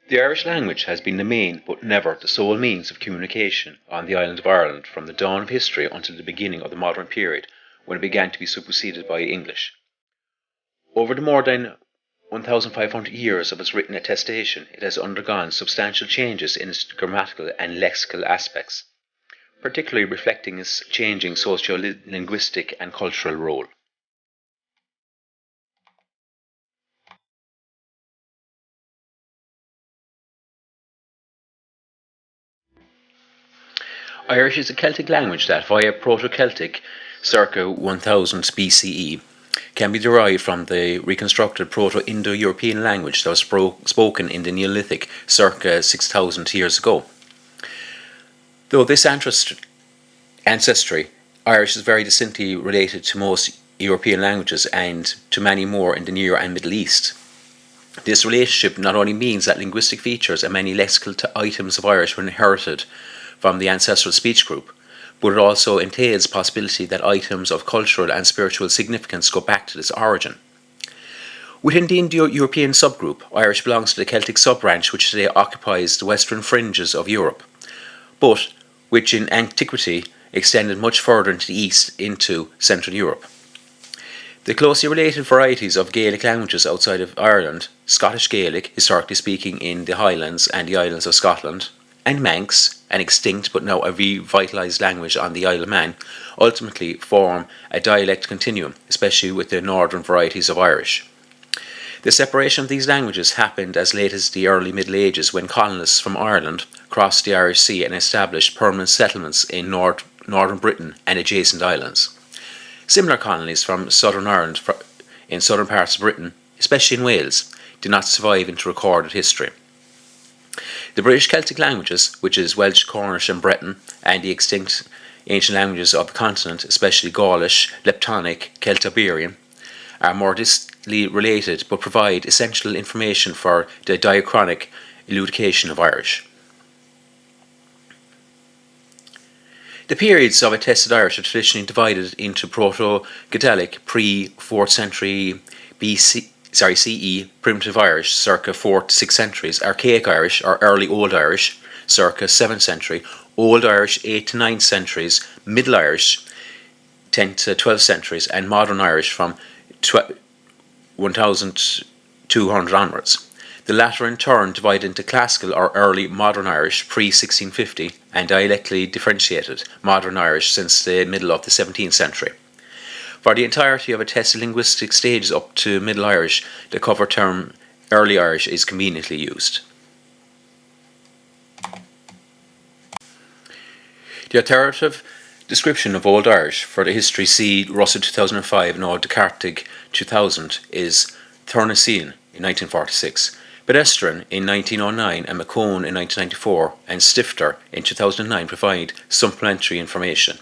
The Irish language has been the main, but never the sole means of communication on the island of Ireland from the dawn of history until the beginning of the modern period, when it began to be superseded by English. Over the more than 1,500 years of its written attestation, it has undergone substantial changes in its grammatical and lexical aspects, particularly reflecting its changing socio-linguistic and cultural role. Irish is a Celtic language that, via Proto-Celtic, circa 1000 BCE, can be derived from the reconstructed Proto-Indo-European language that was spoken in the Neolithic circa 6000 years ago. Though this ancestry, Irish is very distinctly related to most European languages and to many more in the Near and Middle East. This relationship not only means that linguistic features and many lexical items of Irish were inherited from the ancestral speech group, but it also entails the possibility that items of cultural and spiritual significance go back to this origin. Within the Indo-European subgroup, Irish belongs to the Celtic sub-branch which today occupies the western fringes of Europe, but which in antiquity extended much further into the east into Central Europe. The closely related varieties of Gaelic languages outside of Ireland, Scottish Gaelic, historically speaking in the Highlands and the islands of Scotland, and Manx, an extinct but now a revitalised language on the Isle of Man, ultimately form a dialect continuum, especially with the northern varieties of Irish. The separation of these languages happened as late as the early Middle Ages, when colonists from Ireland crossed the Irish Sea and established permanent settlements in northern Britain and adjacent islands. Similar colonies from southern Ireland in southern parts of Britain, especially in Wales, do not survive into recorded history. The British Celtic languages, which is Welsh, Cornish and Breton, and the extinct ancient languages of the continent, especially Gaulish, Leptonic, Celtiberian, are more distantly related but provide essential information for the diachronic elucidation of Irish. The periods of attested Irish are traditionally divided into Proto-Gaeilge pre-4th century CE, Primitive Irish circa 4th to 6th centuries, Archaic Irish or Early Old Irish circa 7th century, Old Irish 8th to 9th centuries, Middle Irish 10th to 12th centuries, and Modern Irish from 1200 onwards. The latter in turn divided into Classical or Early Modern Irish pre-1650 and dialectically differentiated Modern Irish since the middle of the 17th century. For the entirety of attested linguistic stages up to Middle Irish, the cover term Early Irish is conveniently used. The alternative description of Old Irish for the history see Russell 2005 and 𝕸𝖎𝖘𝖍 2000 is 𝕸𝖎𝖘𝖍 in 1946, Pedestrian in 1909 and meán in 1994 and Stifter in 2009 provide supplementary information.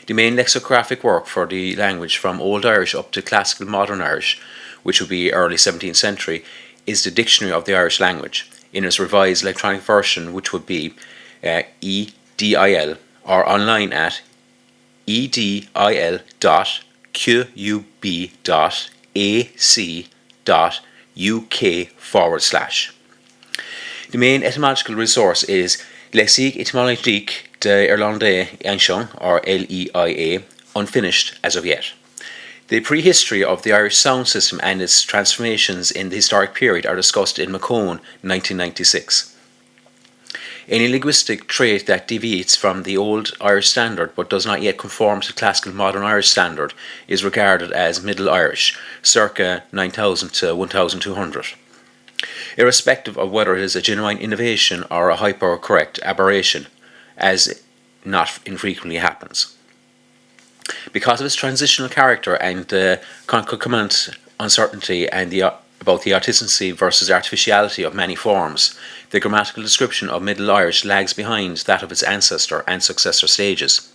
The main lexicographic work for the language from Old Irish up to Classical Modern Irish, which would be early 17th century, is the Dictionary of the Irish Language, in its revised electronic version, which would be EDIL, or online at edil.qub.ac.uk/. The main etymological resource is 𝕸𝖎𝖘𝖙𝖔𝖗𝖐, or LEIA, unfinished as of yet. The prehistory of the Irish sound system and its transformations in the historic period are discussed in meán 1996. Any linguistic trait that deviates from the Old Irish standard but does not yet conform to the Classical Modern Irish standard is regarded as Middle Irish, circa 9000 to 1200. Irrespective of whether it is a genuine innovation or a hypercorrect aberration, as not infrequently happens. Because of its transitional character and the concomitant uncertainty and about the artisancy versus artificiality of many forms, the grammatical description of Middle Irish lags behind that of its ancestor and successor stages.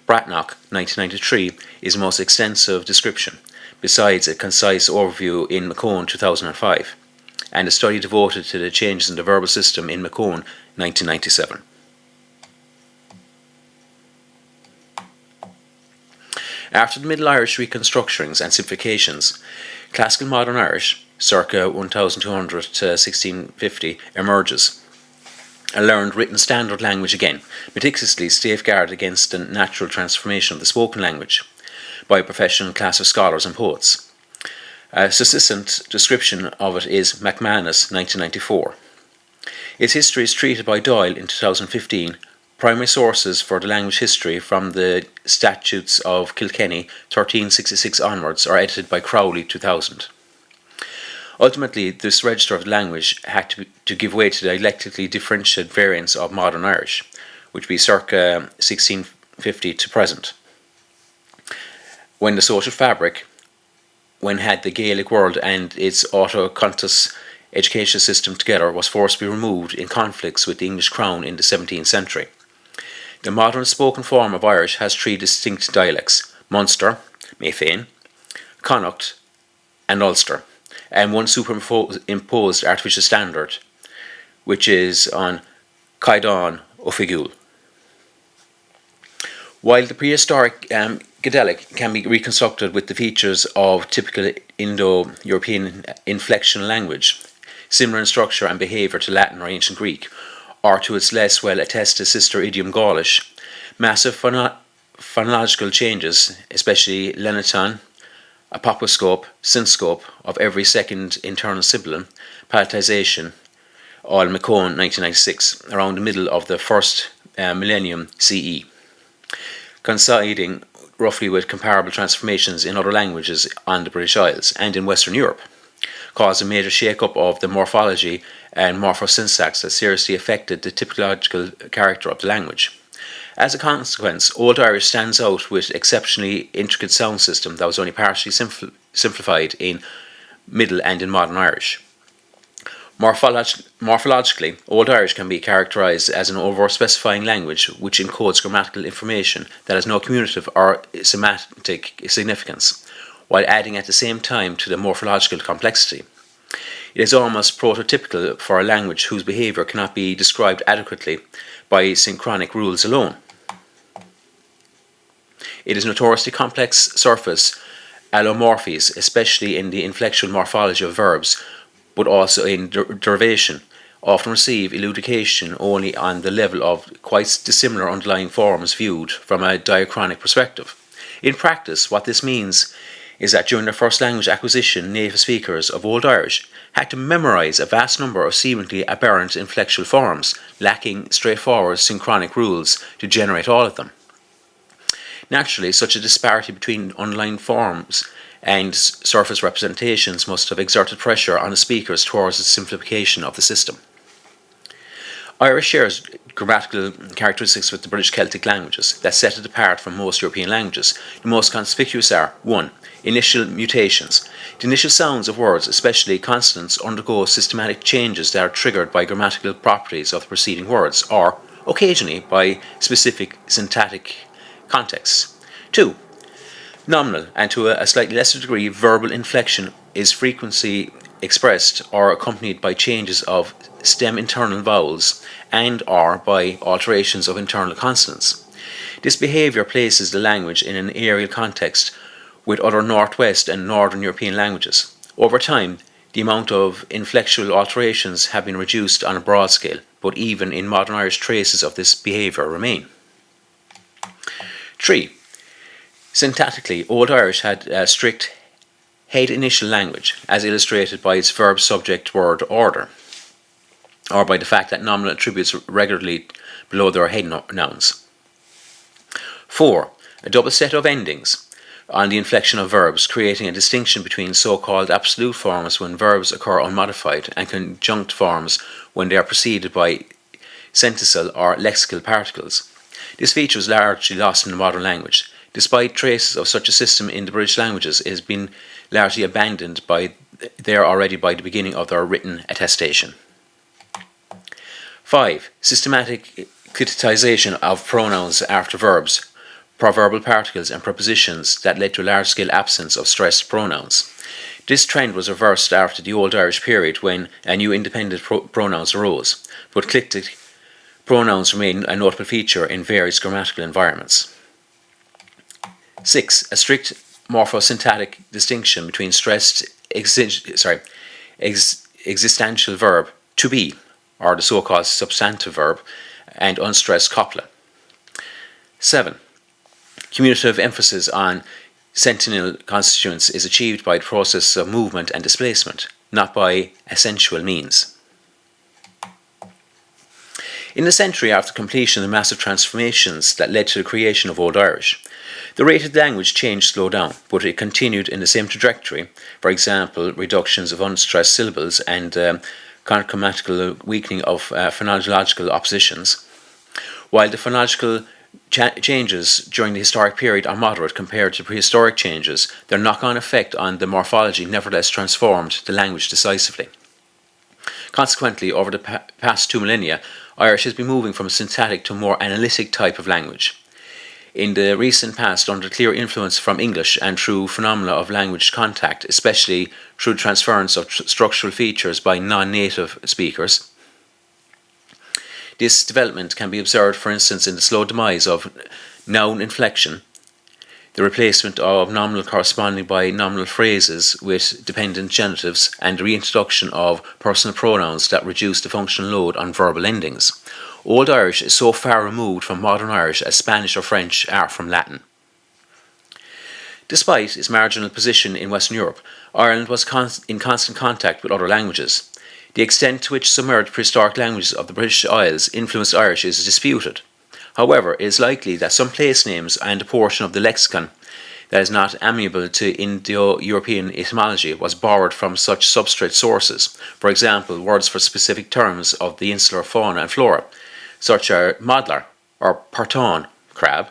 Breathnach, 1993, is the most extensive description, besides a concise overview in meán 2005, and a study devoted to the changes in the verbal system in meán 1997. After the Middle Irish reconstructions and simplifications, Classical Modern Irish, circa 1200 to 1650, emerges. A learned written standard language again, meticulously safeguarded against the natural transformation of the spoken language by a professional class of scholars and poets. A succinct description of it is McManus, 1994. Its history is treated by Doyle in 2015. Primary sources for the language history from the Statutes of Kilkenny 1366 onwards are edited by Crowley, 2000. Ultimately, this register of the language had to give way to the dialectically differentiated variants of modern Irish, which be circa 1650 to present, when the social fabric, when had the Gaelic world and its 𝕳𝖎𝖘𝖍 education system together, was forcibly removed in conflicts with the English crown in the 17th century. The modern spoken form of Irish has three distinct dialects: Munster, meán, Connacht, and Ulster, and one superimposed artificial standard, which is on 𝕸𝖎𝖘𝖍. While the prehistoric Gaeilge can be reconstructed with the features of typical Indo-European inflectional language, similar in structure and behaviour to Latin or ancient Greek, or to its less well attested sister idiom Gaulish, massive phonological changes, especially lenotone, apoposcope, synscope of every second internal sibilant, palatalization, all meán, 1996, around the middle of the first millennium CE, coinciding roughly with comparable transformations in other languages on the British Isles and in Western Europe, caused a major shake-up of the morphology and morphosyntax that seriously affected the typological character of the language. As a consequence, Old Irish stands out with exceptionally intricate sound system that was only partially simplified in Middle and in Modern Irish. Morphologically, Old Irish can be characterised as an over-specifying language which encodes grammatical information that has no commutative or semantic significance, while adding at the same time to the morphological complexity. It is almost prototypical for a language whose behaviour cannot be described adequately by synchronic rules alone. It is notoriously complex surface allomorphies, especially in the inflectional morphology of verbs, but also in derivation, often receive elucidation only on the level of quite dissimilar underlying forms viewed from a diachronic perspective. In practice, what this means is that during their first language acquisition, native speakers of Old Irish had to memorise a vast number of seemingly aberrant inflectional forms, lacking straightforward synchronic rules to generate all of them. Naturally, such a disparity between underlying forms and surface representations must have exerted pressure on the speakers towards the simplification of the system. Irish shares grammatical characteristics with the British Celtic languages that set it apart from most European languages. The most conspicuous are: 1. Initial mutations. The initial sounds of words, especially consonants, undergo systematic changes that are triggered by grammatical properties of the preceding words, or occasionally by specific syntactic contexts. 2. Nominal, and to a slightly lesser degree verbal inflection, is frequently expressed or accompanied by changes of stem internal vowels and or by alterations of internal consonants. This behaviour places the language in an aerial context with other Northwest and Northern European languages. Over time, the amount of inflectional alterations have been reduced on a broad scale, but even in Modern Irish traces of this behaviour remain. 3. Syntactically, Old Irish had a strict head initial language, as illustrated by its verb-subject-word order, or by the fact that nominal attributes regularly below their head nouns. 4. A double set of endings on the inflection of verbs, creating a distinction between so-called absolute forms when verbs occur unmodified and conjunct forms when they are preceded by sentenceal or lexical particles. This feature is largely lost in the modern language. Despite traces of such a system in the British languages, it has been largely abandoned there already by the beginning of their written attestation. 5. Systematic cliticization of pronouns after verbs, proverbal particles and prepositions that led to a large-scale absence of stressed pronouns. This trend was reversed after the Old Irish period when a new independent pronouns arose, but clitic pronouns remain a notable feature in various grammatical environments. 6. A strict morphosyntactic distinction between stressed existential verb to be, or the so-called substantive verb, and unstressed copula. 7. Commutative emphasis on sentinel constituents is achieved by the process of movement and displacement, not by essential means. In the century after completion of the massive transformations that led to the creation of Old Irish, the rate of the language change slowed down, but it continued in the same trajectory. For example, reductions of unstressed syllables and concomital weakening of phonological oppositions. While the phonological changes during the historic period are moderate compared to prehistoric changes, their knock-on effect on the morphology nevertheless transformed the language decisively. Consequently, over the past 2 millennia, Irish has been moving from a syntactic to a more analytic type of language. In the recent past, under clear influence from English and through phenomena of language contact, especially through transference of structural features by non-native speakers. This development can be observed, for instance, in the slow demise of noun inflection, the replacement of nominal corresponding by nominal phrases with dependent genitives, and the reintroduction of personal pronouns that reduce the functional load on verbal endings. Old Irish is so far removed from modern Irish as Spanish or French are from Latin. Despite its marginal position in Western Europe, Ireland was in constant contact with other languages. The extent to which submerged prehistoric languages of the British Isles influenced Irish is disputed. However, it is likely that some place names and a portion of the lexicon that is not amiable to Indo-European etymology was borrowed from such substrate sources. For example, words for specific terms of the insular fauna and flora, such as modlar or parton, crab,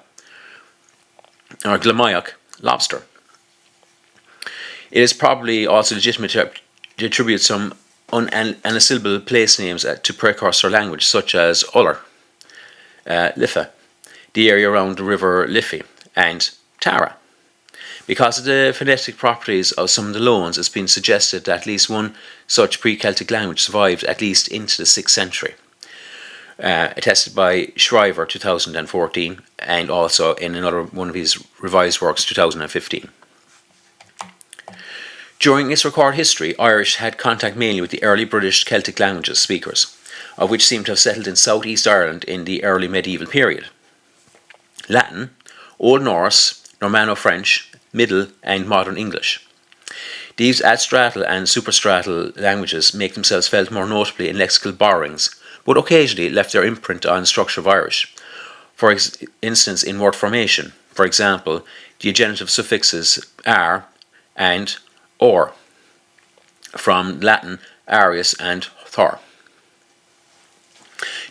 or 𝕸𝖎𝖘, lobster. It is probably also legitimate to attribute some unanasyllable place names to precursor language, such as 𝕸𝖎𝖘, 𝕸𝖎𝖉𝖆, the area around the river Liffey, and Tara. Because of the phonetic properties of some of the loans, it's been suggested that at least one such pre-Celtic language survived at least into the 6th century, attested by Shriver 2014, and also in another one of his revised works 2015. During its recorded history, Irish had contact mainly with the early British Celtic languages speakers, of which seem to have settled in southeast Ireland in the early medieval period. Latin, Old Norse, Normanno-French, Middle and Modern English. These adstratal and superstratal languages make themselves felt more notably in lexical borrowings, but occasionally left their imprint on the structure of Irish. For instance, in word formation, for example, the genitive suffixes "ar" and "or", from Latin "arius" and "thor".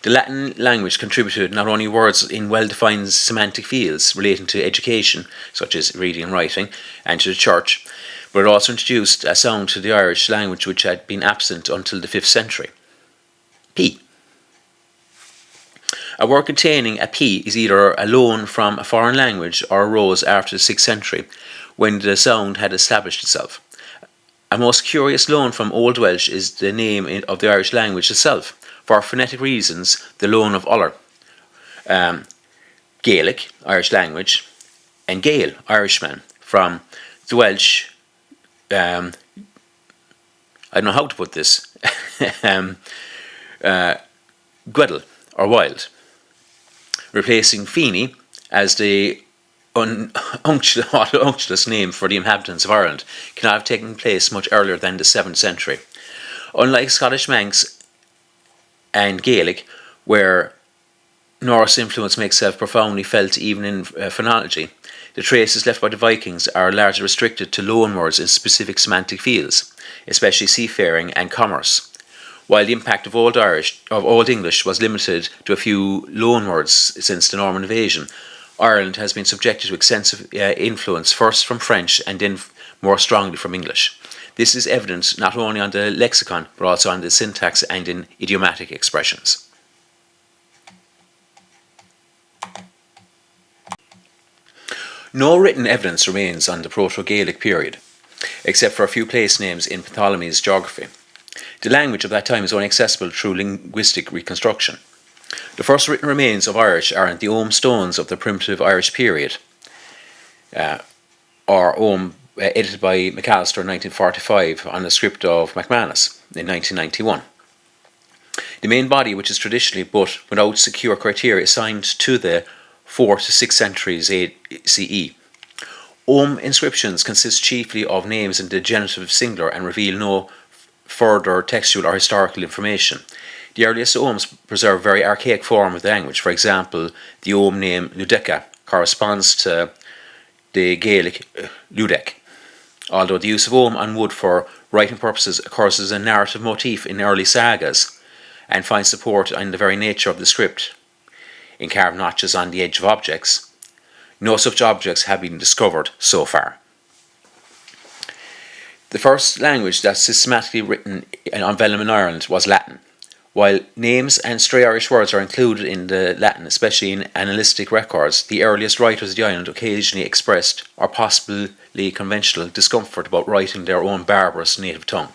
The Latin language contributed not only words in well-defined semantic fields relating to education, such as reading and writing, and to the church, but it also introduced a sound to the Irish language which had been absent until the 5th century. P. A word containing a P is either a loan from a foreign language or arose after the 6th century, when the sound had established itself. A most curious loan from Old Welsh is the name of the Irish language itself. For phonetic reasons, the loan of 𝕸𝖎𝖚, Gaeilge, Irish language, and Gael, Irishman, from the Welsh, I don't know how to put this, 𝕬𝖆, or wild, replacing Feeney as the unctuous name for the inhabitants of Ireland, cannot have taken place much earlier than the 7th century. Unlike Scottish Manx and Gaelic, where Norse influence makes itself profoundly felt even in phonology, the traces left by the Vikings are largely restricted to loanwords in specific semantic fields, especially seafaring and commerce, while the impact of Old English was limited to a few loanwords since the Norman invasion. Ireland has been subjected to extensive influence, first from French and then more strongly from English. This is evident not only on the lexicon, but also on the syntax and in idiomatic expressions. No written evidence remains on the Proto-Gaelic period, except for a few place names in Ptolemy's geography. The language of that time is only accessible through linguistic reconstruction. The first written remains of Irish are in the Ogham stones of the primitive Irish period, or Ogham edited by McAllister in 1945 on the script of McManus in 1991. The main body, which is traditionally but without secure criteria, assigned to the 4th to 6th centuries CE. Inscriptions consist chiefly of names in the genitive singular and reveal no further textual or historical information. The earliest preserve a very archaic form of the language. For example, the name 𝕸𝖎𝖘 corresponds to the gaeilge 𝕸𝖎𝖘, although the use of on wood for writing purposes occurs as a narrative motif in early sagas and finds support in the very nature of the script, in carved notches on the edge of objects. No such objects have been discovered so far. The first language that's systematically written on vellum in Ireland was Latin. While names and stray Irish words are included in the Latin, especially in annalistic records, the earliest writers of the island occasionally expressed, or possibly conventional, discomfort about writing their own barbarous native tongue.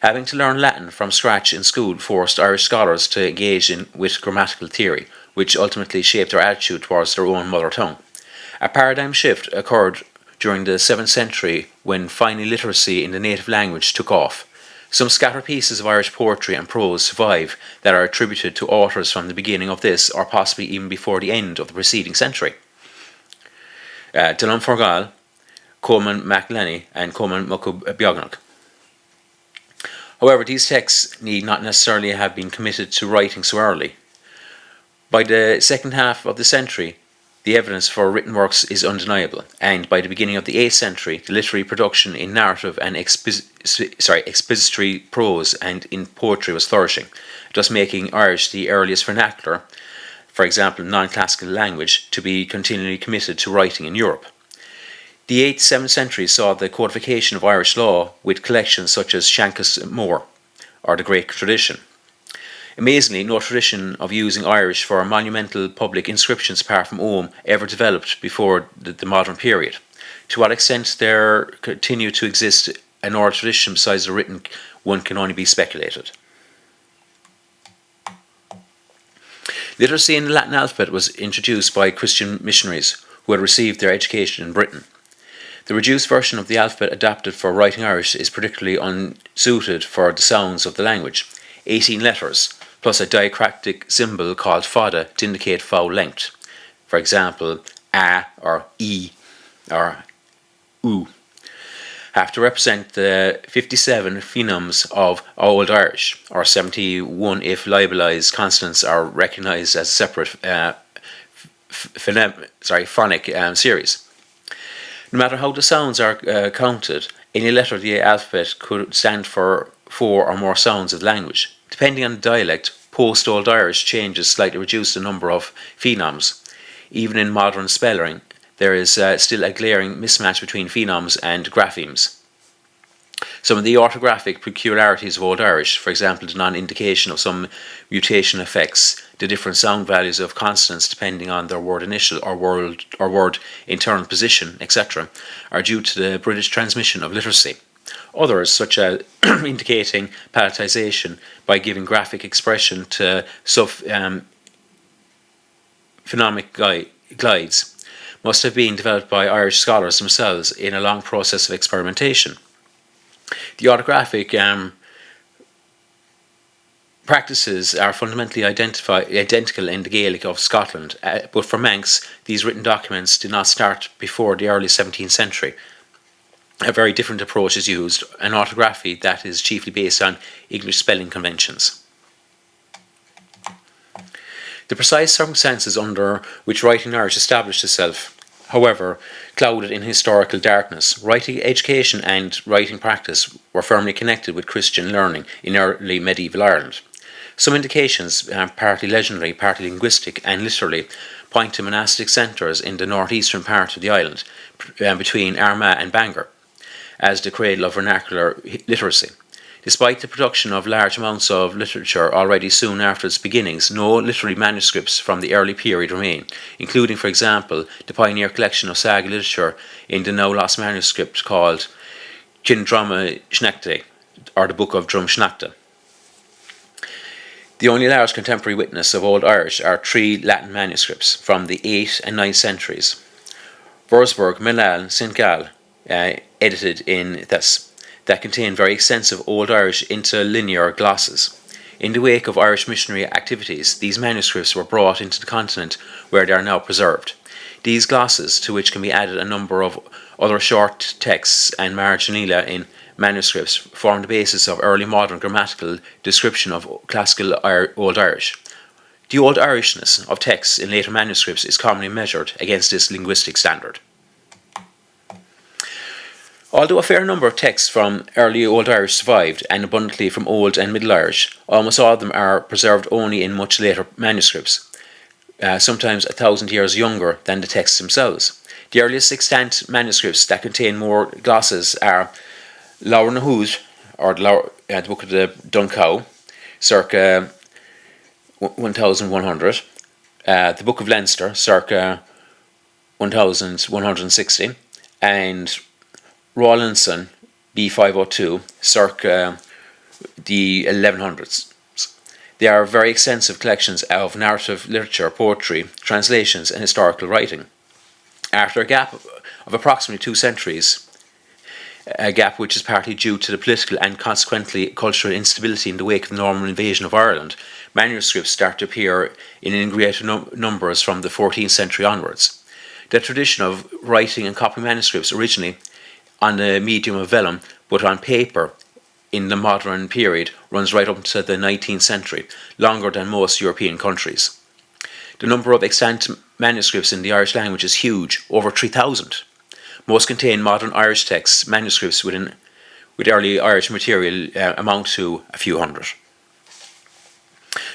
Having to learn Latin from scratch in school forced Irish scholars to engage with grammatical theory, which ultimately shaped their attitude towards their own mother tongue. A paradigm shift occurred during the 7th century when finally literacy in the native language took off. Some scattered pieces of Irish poetry and prose survive that are attributed to authors from the beginning of this or possibly even before the end of the preceding century. 𝕸𝖎𝖘𝖍, 𝕳𝖎𝖘𝖙𝖔𝖗𝖎 and 𝕳𝖎𝖘𝖍𝖉𝖃. However, these texts need not necessarily have been committed to writing so early. By the second half of the century, the evidence for written works is undeniable, and by the beginning of the 8th century, the literary production in narrative and expository prose and in poetry was flourishing, thus making Irish the earliest vernacular, for example non-classical language, to be continually committed to writing in Europe. The 8th-7th centuries saw the codification of Irish law with collections such as Seanchas Mór, or the Great Tradition. Amazingly, no tradition of using Irish for monumental public inscriptions apart from ever developed before the modern period. To what extent there continue to exist an oral tradition besides the written one can only be speculated. Literacy in the Latin alphabet was introduced by Christian missionaries who had received their education in Britain. The reduced version of the alphabet adapted for writing Irish is particularly unsuited for the sounds of the language. 18 letters, plus a diacritic symbol called fada to indicate vowel length. For example, a or e or u have to represent the 57 phonemes of Old Irish, or 71 if libelized consonants are recognized as a separate phonic series. No matter how the sounds are counted, any letter of the alphabet could stand for 4 or more sounds of the language. Depending on the dialect, post-Old Irish changes slightly reduce the number of phonemes. Even in modern spelling, there is still a glaring mismatch between phonemes and graphemes. Some of the orthographic peculiarities of Old Irish, for example the non-indication of some mutation effects, the different sound values of consonants depending on their word initial or word internal position, etc., are due to the British transmission of literacy. Others, such as indicating palatalization by giving graphic expression to phonemic glides, must have been developed by Irish scholars themselves in a long process of experimentation. The orthographic practices are fundamentally identical in the Gaelic of Scotland, but for Manx, these written documents did not start before the early 17th century. A very different approach is used, an orthography that is chiefly based on English spelling conventions. The precise circumstances under which writing Irish established itself, however, clouded in historical darkness. Writing education and writing practice were firmly connected with Christian learning in early medieval Ireland. Some indications, partly legendary, partly linguistic, and literally, point to monastic centres in the northeastern part of the island, between Armagh and Bangor, as the cradle of vernacular literacy. Despite the production of large amounts of literature already soon after its beginnings, no literary manuscripts from the early period remain, including, for example, the pioneer collection of saga literature in the now lost manuscript called 𝕬𝖎𝖘𝖙𝖔𝖗𝖐, or the Book of 𝕸𝖎𝖘𝖃. The only large contemporary witness of Old Irish are 3 Latin manuscripts from the 8th and 9th centuries. Würzburg, Milan, St. Gall, edited in this, that contain very extensive Old Irish interlinear glosses. In the wake of Irish missionary activities, these manuscripts were brought into the continent where they are now preserved. These glosses, to which can be added a number of other short texts and marginalia in manuscripts, form the basis of early modern grammatical description of classical Old Irish. The Old Irishness of texts in later manuscripts is commonly measured against this linguistic standard. Although a fair number of texts from early Old Irish survived, and abundantly from Old and Middle Irish, almost all of them are preserved only in much later manuscripts, sometimes 1,000 years younger than the texts themselves. The earliest extant manuscripts that contain more glosses are 𝕸𝖎𝖃, or the Book of the 𝕸𝖎𝖃, circa 1100, the Book of Leinster, circa 1160, and Rawlinson B502, circa the 1100s. They are very extensive collections of narrative literature, poetry, translations, and historical writing. After a gap of approximately 2 centuries, a gap which is partly due to the political and consequently cultural instability in the wake of the Norman invasion of Ireland, manuscripts start to appear in greater numbers from the 14th century onwards. The tradition of writing and copying manuscripts originally on the medium of vellum, but on paper in the modern period, runs right up to the 19th century, longer than most European countries. The number of extant manuscripts in the Irish language is huge, over 3,000. Most contain modern Irish texts. Manuscripts with early Irish material amount to a few hundred.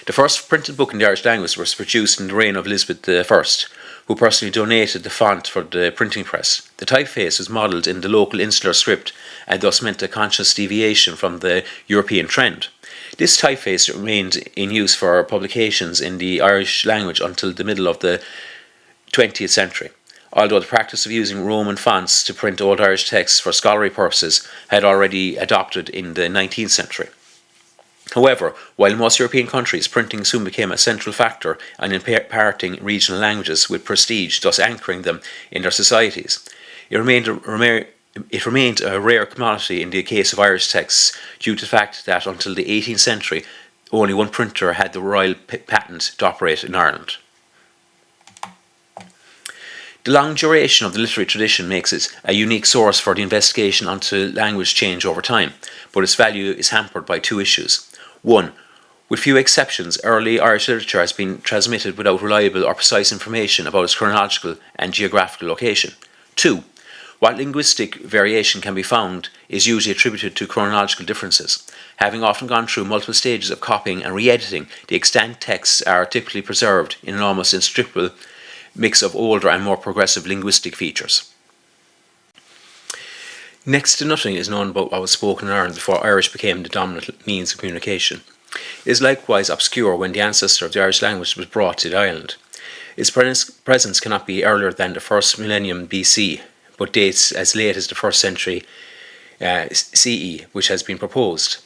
The first printed book in the Irish language was produced in the reign of Elizabeth I, who personally donated the font for the printing press. The typeface was modelled in the local insular script and thus meant a conscious deviation from the European trend. This typeface remained in use for publications in the Irish language until the middle of the 20th century, although the practice of using Roman fonts to print Old Irish texts for scholarly purposes had already adopted in the 19th century. However, while in most European countries printing soon became a central factor in imparting regional languages with prestige, thus anchoring them in their societies, it remained a rare commodity in the case of Irish texts due to the fact that until the 18th century only one printer had the royal patent to operate in Ireland. The long duration of the literary tradition makes it a unique source for the investigation onto language change over time, but its value is hampered by 2 issues. 1. With few exceptions, early Irish literature has been transmitted without reliable or precise information about its chronological and geographical location. 2. What linguistic variation can be found is usually attributed to chronological differences. Having often gone through multiple stages of copying and re-editing, the extant texts are typically preserved in an almost inextricable mix of older and more progressive linguistic features. Next to nothing is known about what was spoken in Ireland before Irish became the dominant means of communication. It is likewise obscure when the ancestor of the Irish language was brought to the island. Its presence cannot be earlier than the 1st millennium BC, but dates as late as the 1st century CE, which has been proposed.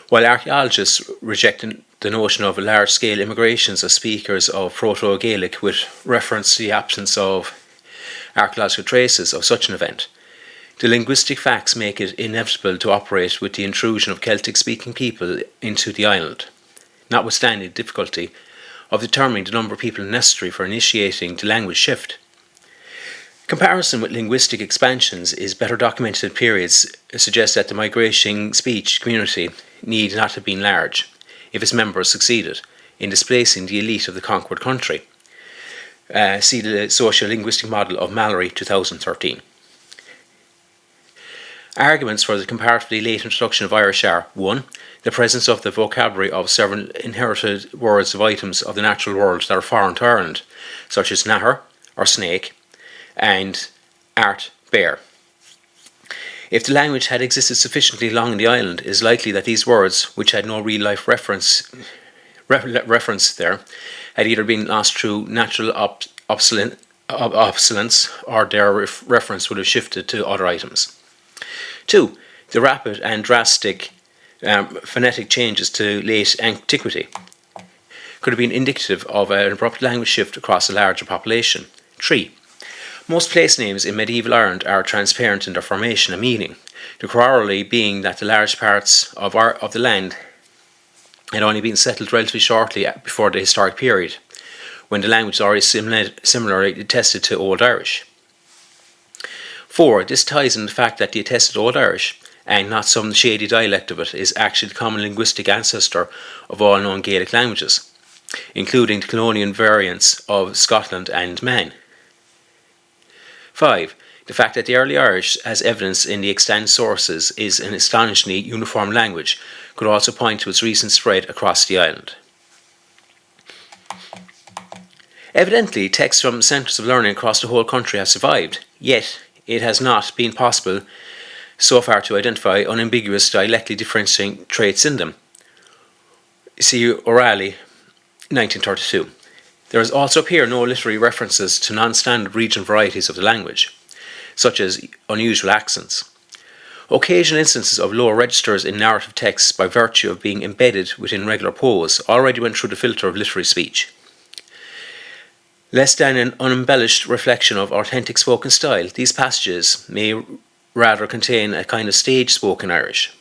While archaeologists reject the notion of large-scale immigrations of speakers of Proto-Gaelic with reference to the absence of archaeological traces of such an event, the linguistic facts make it inevitable to operate with the intrusion of Celtic-speaking people into the island, notwithstanding the difficulty of determining the number of people necessary for initiating the language shift. Comparison with linguistic expansions is better documented periods suggests that the migrating speech community need not have been large if its members succeeded in displacing the elite of the conquered country. See the socio-linguistic model of Mallory 2013. Arguments for the comparatively late introduction of Irish are 1. The presence of the vocabulary of several inherited words of items of the natural world that are foreign to Ireland, such as nahar, or snake, and art, bear. If the language had existed sufficiently long in the island, it is likely that these words, which had no real-life reference there, had either been lost through natural obsolescence, or their reference would have shifted to other items. 2. The rapid and drastic phonetic changes to late antiquity could have been indicative of an abrupt language shift across a larger population. 3. Most place names in medieval Ireland are transparent in their formation and meaning, the corollary being that the large parts of the land had only been settled relatively shortly before the historic period, when the language is already similarly attested to Old Irish. 4. This ties in the fact that the attested Old Irish, and not some shady dialect of it, is actually the common linguistic ancestor of all known Gaelic languages, including the colonial variants of Scotland and meán. 5. The fact that the early Irish, as evidenced in the extant sources, is an astonishingly uniform language could also point to its recent spread across the island. Evidently, texts from centres of learning across the whole country have survived, yet it has not been possible so far to identify unambiguous dialectally differentiating traits in them. See O'Reilly, 1932. There also appear no literary references to non-standard regional varieties of the language, such as unusual accents. Occasional instances of lower registers in narrative texts by virtue of being embedded within regular prose already went through the filter of literary speech. Less than an unembellished reflection of authentic spoken style, these passages may rather contain a kind of stage spoken Irish.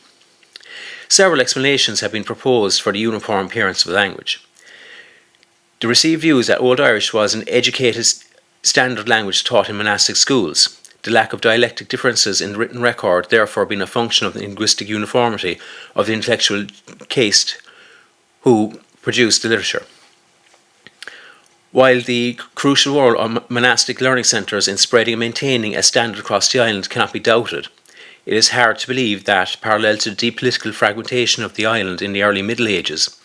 Several explanations have been proposed for the uniform appearance of the language. The received view is that Old Irish was an educated standard language taught in monastic schools, the lack of dialectic differences in the written record therefore being a function of the linguistic uniformity of the intellectual caste who produced the literature. While the crucial role of monastic learning centres in spreading and maintaining a standard across the island cannot be doubted, it is hard to believe that, parallel to the deep political fragmentation of the island in the early Middle Ages,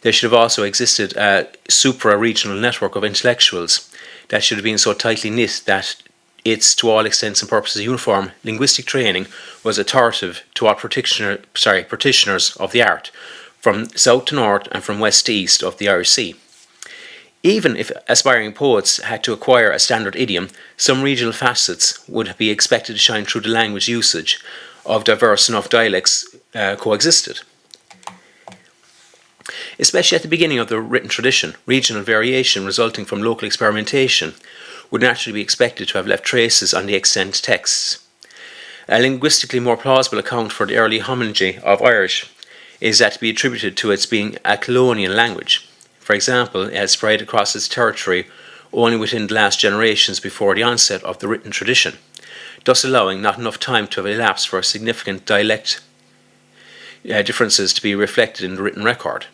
there should have also existed a supra-regional network of intellectuals that should have been so tightly knit that its, to all extents and purposes, uniform linguistic training was authoritative to all practitioners of the art, from south to north and from west to east of the Irish Sea. Even if aspiring poets had to acquire a standard idiom, some regional facets would be expected to shine through the language usage of diverse enough dialects coexisted. Especially at the beginning of the written tradition, regional variation resulting from local experimentation would naturally be expected to have left traces on the extant texts. A linguistically more plausible account for the early homology of Irish is that to be attributed to its being a colonial language. For example, it had spread across its territory only within the last generations before the onset of the written tradition, thus allowing not enough time to have elapsed for significant dialect differences to be reflected in the written record.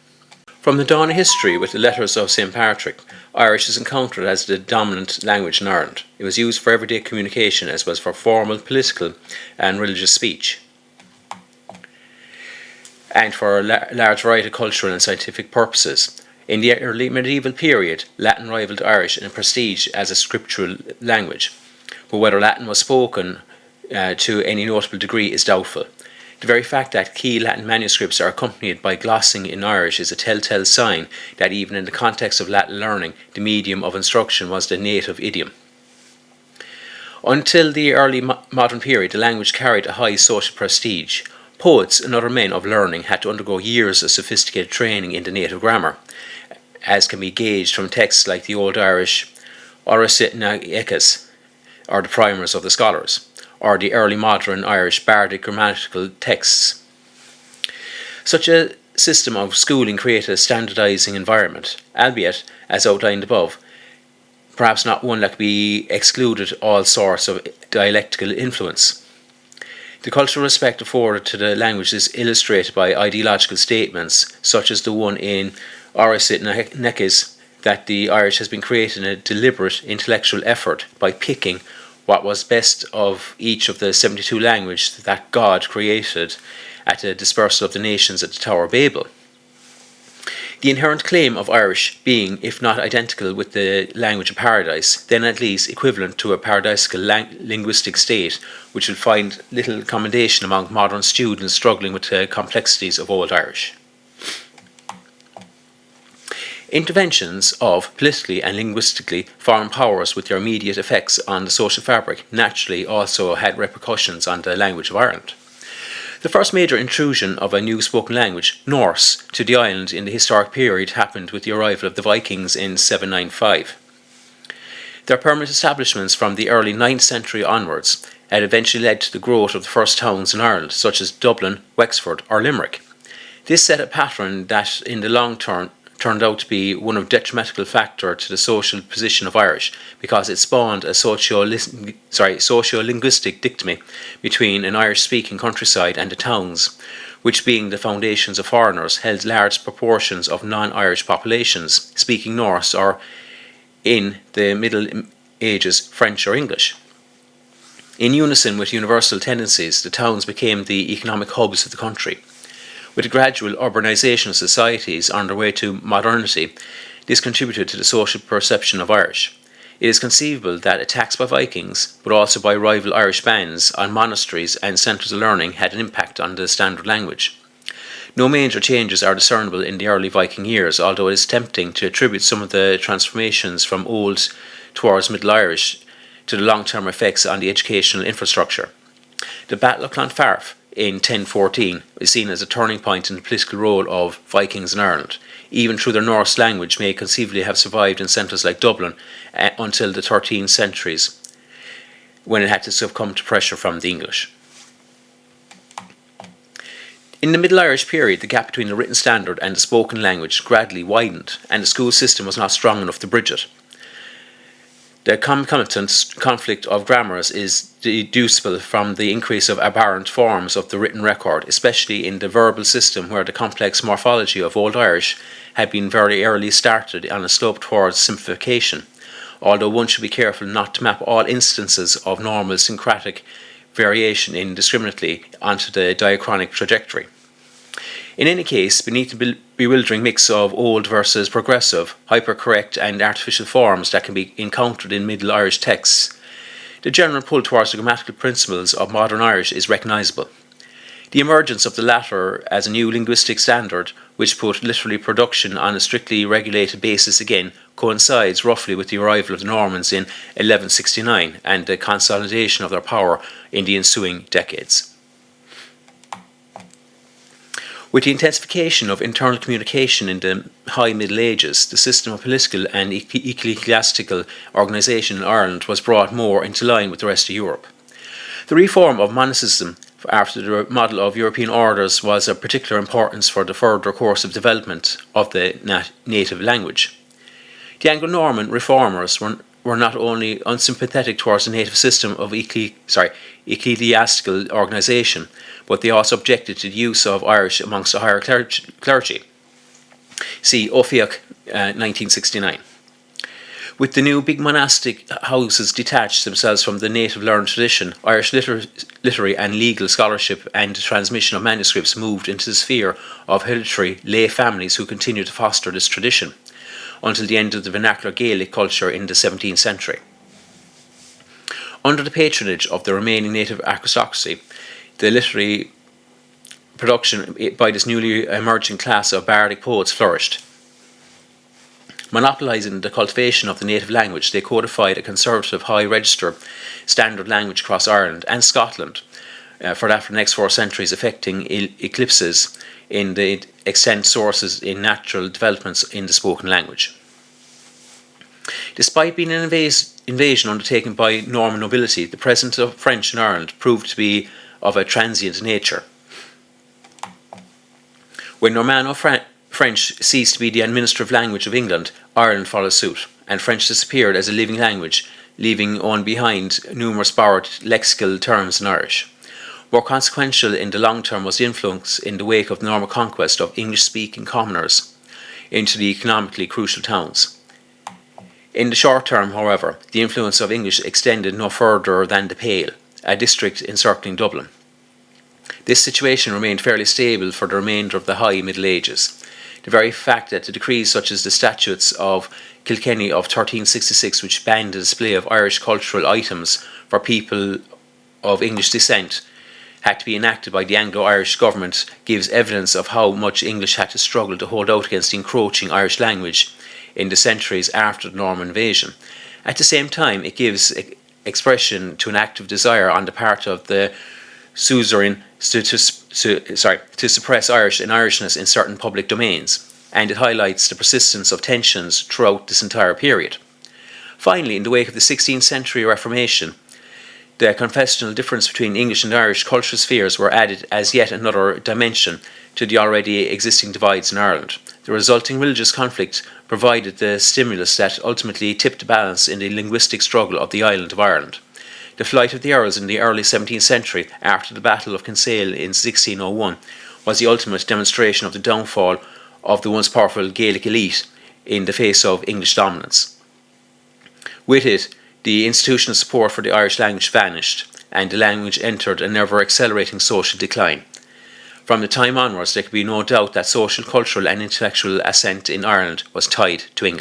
From the dawn of history with the letters of St. Patrick, Irish is encountered as the dominant language in Ireland. It was used for everyday communication as well as for formal, political and religious speech, and for a large variety of cultural and scientific purposes. In the early medieval period, Latin rivaled Irish in prestige as a scriptural language, but whether Latin was spoken to any notable degree is doubtful. The very fact that key Latin manuscripts are accompanied by glossing in Irish is a telltale sign that even in the context of Latin learning, the medium of instruction was the native idiom. Until the early modern period, the language carried a high social prestige. Poets and other men of learning had to undergo years of sophisticated training in the native grammar, as can be gauged from texts like the Old Irish 𝕳𝖎𝖘𝖙𝖔𝖗𝖊, or the primers of the scholars, or the early modern Irish bardic grammatical texts. Such a system of schooling created a standardizing environment, albeit, as outlined above, perhaps not one that could be excluded all sorts of dialectical influence. The cultural respect afforded to the language is illustrated by ideological statements such as the one in 𝕳𝖎𝖘𝖙𝖔𝖗𝖊 that the Irish has been created in a deliberate intellectual effort by picking what was best of each of the 72 languages that God created at the dispersal of the nations at the Tower of Babel. The inherent claim of Irish being, if not identical with the language of paradise, then at least equivalent to a paradisical linguistic state, which will find little commendation among modern students struggling with the complexities of Old Irish. Interventions of politically and linguistically foreign powers with their immediate effects on the social fabric naturally also had repercussions on the language of Ireland. The first major intrusion of a new spoken language, Norse, to the island in the historic period happened with the arrival of the Vikings in 795. Their permanent establishments from the early 9th century onwards had eventually led to the growth of the first towns in Ireland, such as Dublin, Wexford or Limerick. This set a pattern that in the long term turned out to be one of detrimental factor to the social position of Irish, because it spawned a socio-linguistic dichotomy between an Irish-speaking countryside and the towns, which, being the foundations of foreigners, held large proportions of non-Irish populations speaking Norse or, in the Middle Ages, French or English. In unison with universal tendencies, the towns became the economic hubs of the country. With the gradual urbanisation of societies on their way to modernity, this contributed to the social perception of Irish. It is conceivable that attacks by Vikings, but also by rival Irish bands, on monasteries and centres of learning had an impact on the standard language. No major changes are discernible in the early Viking years, although it is tempting to attribute some of the transformations from Old towards Middle Irish to the long-term effects on the educational infrastructure. The Battle of Clontarf in 1014 is seen as a turning point in the political role of Vikings in Ireland, even though their Norse language may conceivably have survived in centres like Dublin until the 13th centuries, when it had to succumb to pressure from the English. In the Middle Irish period, the gap between the written standard and the spoken language gradually widened, and the school system was not strong enough to bridge it. The concomitant conflict of grammars is deducible from the increase of aberrant forms of the written record, especially in the verbal system, where the complex morphology of Old Irish had been very early started on a slope towards simplification, although one should be careful not to map all instances of normal syncratic variation indiscriminately onto the diachronic trajectory. In any case, beneath the bewildering mix of old versus progressive, hypercorrect and artificial forms that can be encountered in Middle Irish texts, the general pull towards the grammatical principles of modern Irish is recognisable. The emergence of the latter as a new linguistic standard, which put literary production on a strictly regulated basis again, coincides roughly with the arrival of the Normans in 1169 and the consolidation of their power in the ensuing decades. With the intensification of internal communication in the High Middle Ages, the system of political and ecclesiastical organisation in Ireland was brought more into line with the rest of Europe. The reform of monasticism after the model of European orders was of particular importance for the further course of development of the native language. The Anglo-Norman reformers were not only unsympathetic towards the native system of ecclesiastical organisation, but they also objected to the use of Irish amongst the higher clergy. See 𝕳𝖎𝖘 1969. With the new big monastic houses detached themselves from the native learned tradition, Irish literary and legal scholarship and the transmission of manuscripts moved into the sphere of hereditary lay families who continued to foster this tradition until the end of the vernacular Gaelic culture in the 17th century. Under the patronage of the remaining native aristocracy, the literary production by this newly emerging class of bardic poets flourished. Monopolising the cultivation of the native language, they codified a conservative high register standard language across Ireland and Scotland for the next 4 centuries, affecting eclipses in the extent sources in natural developments in the spoken language. Despite being an invasion undertaken by Norman nobility, the presence of French in Ireland proved to be of a transient nature. When Norman-French ceased to be the administrative language of England, Ireland followed suit, and French disappeared as a living language, leaving on behind numerous borrowed lexical terms in Irish. More consequential in the long term was the influence in the wake of the Norman conquest of English-speaking commoners into the economically crucial towns. In the short term, however, the influence of English extended no further than the Pale, a district encircling Dublin. This situation remained fairly stable for the remainder of the High Middle Ages. The very fact that the decrees such as the Statutes of Kilkenny of 1366, which banned the display of Irish cultural items for people of English descent, had to be enacted by the Anglo-Irish government, gives evidence of how much English had to struggle to hold out against the encroaching Irish language in the centuries after the Norman invasion. At the same time, it gives expression to an active desire on the part of the suzerain to suppress Irish and Irishness in certain public domains, and it highlights the persistence of tensions throughout this entire period. Finally, in the wake of the 16th century Reformation, the confessional difference between English and Irish cultural spheres were added as yet another dimension to the already existing divides in Ireland. The resulting religious conflict provided the stimulus that ultimately tipped the balance in the linguistic struggle of the island of Ireland. The flight of the Earls in the early 17th century, after the Battle of Kinsale in 1601, was the ultimate demonstration of the downfall of the once powerful Gaelic elite in the face of English dominance. With it, the institutional support for the Irish language vanished, and the language entered an ever-accelerating social decline. From the time onwards, there could be no doubt that social, cultural and intellectual ascent in Ireland was tied to England.